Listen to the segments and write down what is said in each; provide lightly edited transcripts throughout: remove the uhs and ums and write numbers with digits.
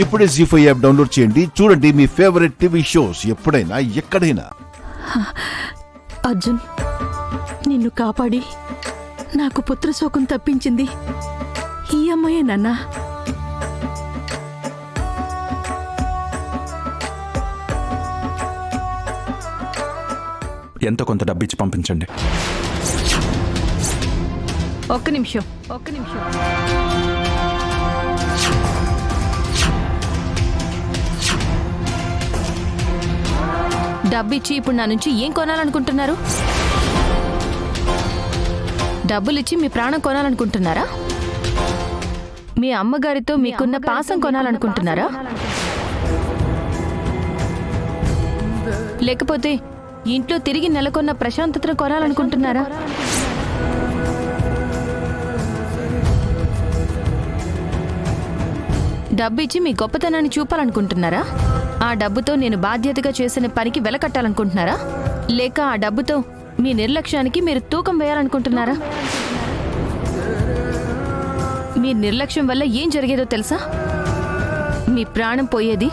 ఇప్పుడే జీ5 app download చేయండి. చూడండి మీ ఫేవరెట్ టీవీ షోస్ ఎప్పుడైనా ఎక్కడైనా. అర్జున్, నిన్ను కాపాడి నాకు పుత్రశోకం తప్పించింది ఈ అమ్మాయే నాన్నా. ఎంతో కొంత డబ్బిచ్చి పంపించండి. ఒక్క నిమిషం. డబ్బిచ్చి ఇప్పుడు నా నుంచి ఏం కొనాలనుకుంటున్నారు? డబ్బులిచ్చి మీ ప్రాణం కొనాలనుకుంటున్నారా? మీ అమ్మగారితో మీకున్న పాసం కొనాలనుకుంటున్నారా? లేకపోతే ఇంట్లో తిరిగి నెలకొన్న ప్రశాంతతను కొనాలనుకుంటున్నారా? డబ్బిచ్చి మీ గొప్పతనాన్ని చూపాలనుకుంటున్నారా? ఆ డబ్బుతో నేను బాధ్యతగా చేసిన పనికి వెలకట్టాలనుకుంటున్నారా? లేక ఆ డబ్బుతో మీ నిర్లక్ష్యానికి మీరు తూకం వేయాలనుకుంటున్నారా? మీ నిర్లక్ష్యం వల్ల ఏం జరిగేదో తెలుసా? మీ ప్రాణం పోయేది,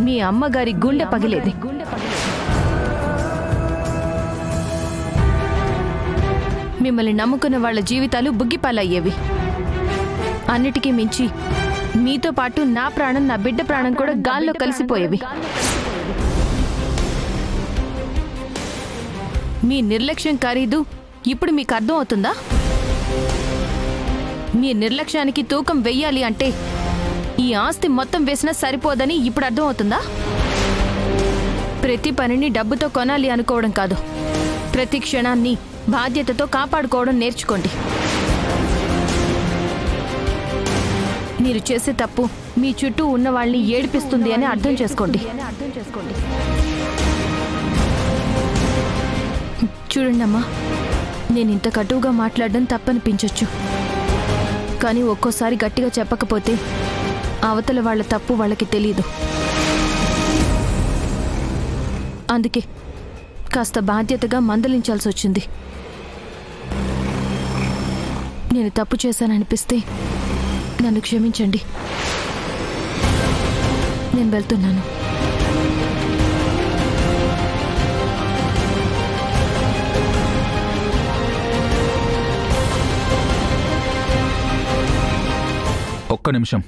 మీ అమ్మగారి గుండె పగిలేది. మిమ్మల్ని నమ్ముకున్న వాళ్ళ జీవితాలు బుగ్గిపాలయ్యేవి. అన్నిటికీ మించి మీతో పాటు నా ప్రాణం, నా బిడ్డ ప్రాణం కూడా గాల్లో కలిసిపోయేవి. మీ నిర్లక్ష్యం ఖరీదు ఇప్పుడు మీకు అర్థం అవుతుందా? మీ నిర్లక్ష్యానికి తూకం వెయ్యాలి అంటే ఈ ఆస్తి మొత్తం వేసినా సరిపోదని ఇప్పుడు అర్థం అవుతుందా? ప్రతి పనిని డబ్బుతో కొనాలి అనుకోవడం కాదు, ప్రతి క్షణాన్ని బాధ్యతతో కాపాడుకోవడం నేర్చుకోండి. మీరు చేసే తప్పు మీ చుట్టూ ఉన్న వాళ్ళని ఏడిపిస్తుంది అని అర్థం చేసుకోండి. చూడండమ్మా, నేను ఇంత కటువుగా మాట్లాడడం తప్పనిపించొచ్చు, కానీ ఒక్కోసారి గట్టిగా చెప్పకపోతే అవతల వాళ్ళ తప్పు వాళ్ళకి తెలీదు. అందుకే కాస్త బాధ్యతగా మందలించాల్సి వచ్చింది. నేను తప్పు చేశాననిపిస్తే నన్ను క్షమించండి. నేను వెళ్తున్నాను. ఒక్క నిమిషం.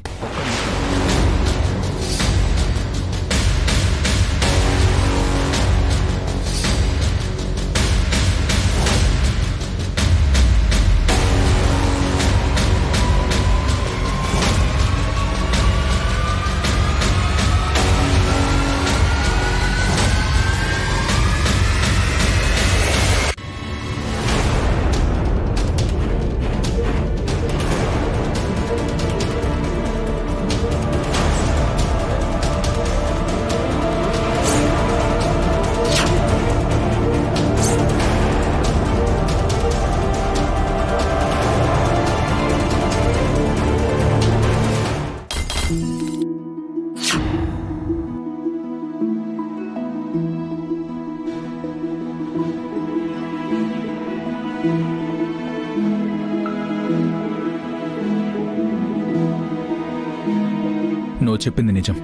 నువ్వు చెప్పింది నిజం.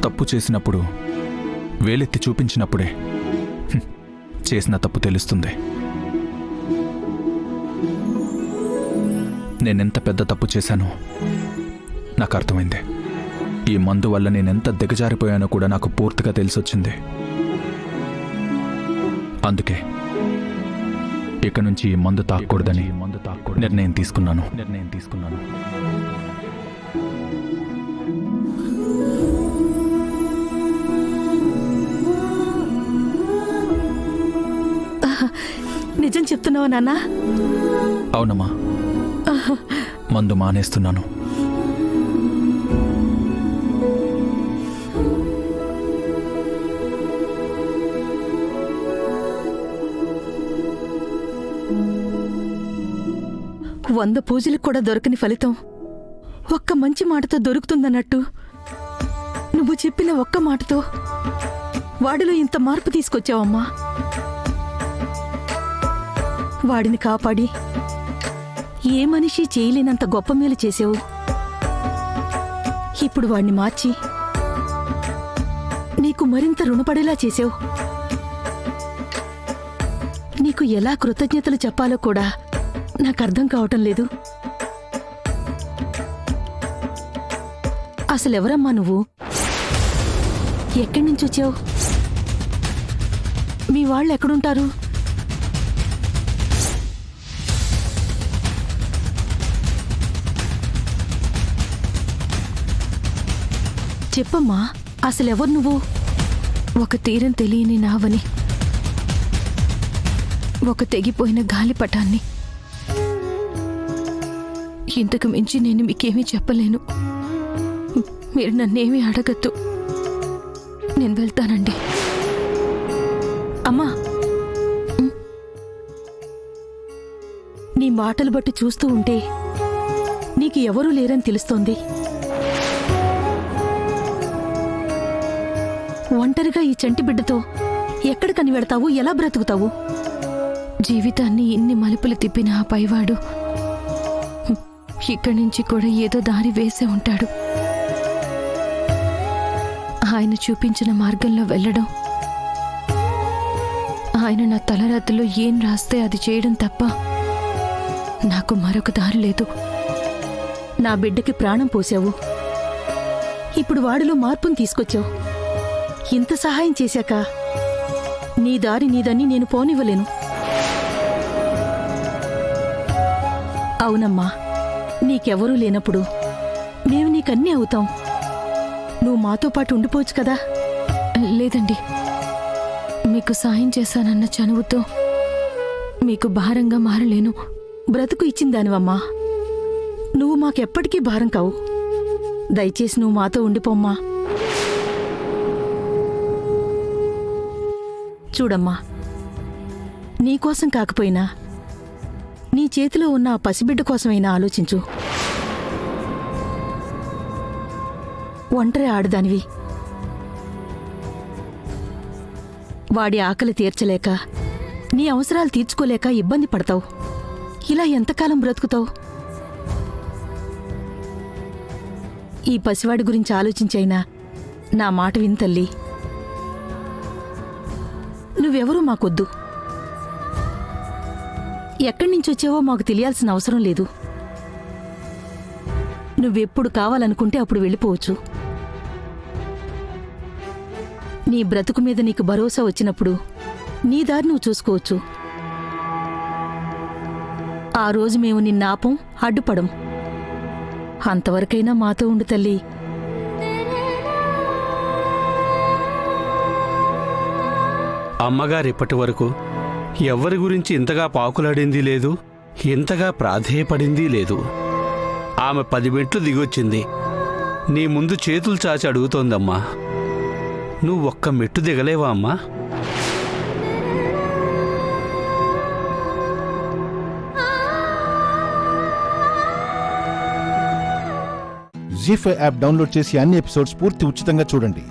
తప్పు చేసినప్పుడు వేలెత్తి చూపించినప్పుడే చేసిన తప్పు తెలుస్తుంది. నేనెంత పెద్ద తప్పు చేశానో నాకు అర్థమైంది. ఈ మందు వల్ల నేనెంత దిగజారిపోయానో కూడా నాకు పూర్తిగా తెలిసొచ్చింది. అందుకే ఇక నుంచి ఈ మందు తాగకూడదని నిర్ణయం తీసుకున్నాను. నిజం చెప్తున్నావా నాన్నా? అవునమ్మా, మందు మానేస్తున్నాను. వంద పూజలకు కూడా దొరకని ఫలితం ఒక్క మంచి మాటతో దొరుకుతుందన్నట్టు నువ్వు చెప్పిన ఒక్క మాటతో వాడిలో ఇంత మార్పు తీసుకొచ్చావమ్మా. వాడిని కాపాడి ఏ మనిషి చేయలేనంత గొప్ప మేలు చేసావు. ఇప్పుడు వాణ్ణి మార్చి నీకు మరింత రుణపడేలా చేసావు. నీకు ఎలా కృతజ్ఞతలు చెప్పాలో కూడా నాకు అర్థం కావటం లేదు. అసలెవరమ్మా నువ్వు? ఎక్కడి నుంచి వచ్చావు? మీ వాళ్ళు ఎక్కడుంటారు? చెప్పమ్మా, అసలెవరు నువ్వు? ఒక తీరం తెలియని నావని, ఒక తెగిపోయిన గాలిపటాన్ని. ఇంతకు మించి నేను మీకేమీ చెప్పలేను. మీరు నన్నేమీ అడగద్దు. నేను వెళ్తానండి. అమ్మా, నీ మాటలు బట్టి చూస్తూ ఉంటే నీకు ఎవరూ లేరని తెలుస్తోంది. ఒంటరిగా ఈ చంటి బిడ్డతో ఎక్కడికని వెడతావు? ఎలా బ్రతుకుతావు? జీవితాన్ని ఇన్ని మలుపులు తిప్పిన ఆ పైవాడు ఇక్కడి నుంచి కూడా ఏదో దారి వేసే ఉంటాడు. ఆయన చూపించిన మార్గంలో వెళ్ళడం, ఆయన నా తలరాతలో ఏం రాస్తే అది చేయడం తప్ప నాకు మరొక దారి లేదు. నా బిడ్డకి ప్రాణం పోసావు. ఇప్పుడు వాడిలో మార్పును తీసుకొచ్చావు. ఇంత సహాయం చేశాక నీ దారి నీదని నేను పోనివ్వలేను. అవునమ్మా, నీకెవరూ లేనప్పుడు మేము నీకన్నీ అవుతాం. నువ్వు మాతో పాటు ఉండిపోవచ్చు కదా. లేదండి, మీకు సాయం చేశానన్న చనువుతో మీకు భారంగా మారలేను. బ్రతుకు ఇచ్చిందానివమ్మా, నువ్వు మాకెప్పటికీ భారం కావు. దయచేసి నువ్వు మాతో ఉండిపోమ్మా. చూడమ్మా, నీకోసం కాకపోయినా నీ చేతిలో ఉన్న ఆ పసిబిడ్డ కోసమైనా ఆలోచించు. ఒంటరి ఆడదానివి. వాడి ఆకలి తీర్చలేక, నీ అవసరాలు తీర్చుకోలేక ఇబ్బంది పడతావు. ఇలా ఎంతకాలం బ్రతుకుతావు? ఈ పసివాడి గురించి ఆలోచించైనా నా మాట విని తల్లి. నువ్వెవరూ మాకొద్దు. ఎక్కడి నుంచి వచ్చావో మాకు తెలియాల్సిన అవసరం లేదు. నువ్వెప్పుడు కావాలనుకుంటే అప్పుడు వెళ్ళిపోవచ్చు. నీ బ్రతుకు మీద నీకు భరోసా వచ్చినప్పుడు నీ దారి నువ్వు చూసుకోవచ్చు. ఆ రోజు మేము నిన్నాపం, అడ్డుపడం. అంతవరకైనా మాతో ఉండు తల్లి. అమ్మగారు ఇప్పటి వరకు ఎవరి గురించి ఇంతగా పాకులాడింది లేదు, ఇంతగా ప్రాధేయపడింది లేదు. ఆమె 10 మెట్లు దిగొచ్చింది. నీ ముందు చేతులు చాచి అడుగుతోందమ్మా. నువ్వు ఒక్క మెట్టు దిగలేవా అమ్మా? జీ5 యాప్ డౌన్లోడ్ చేసి అన్ని ఎపిసోడ్స్ పూర్తి ఉచితంగా చూడండి.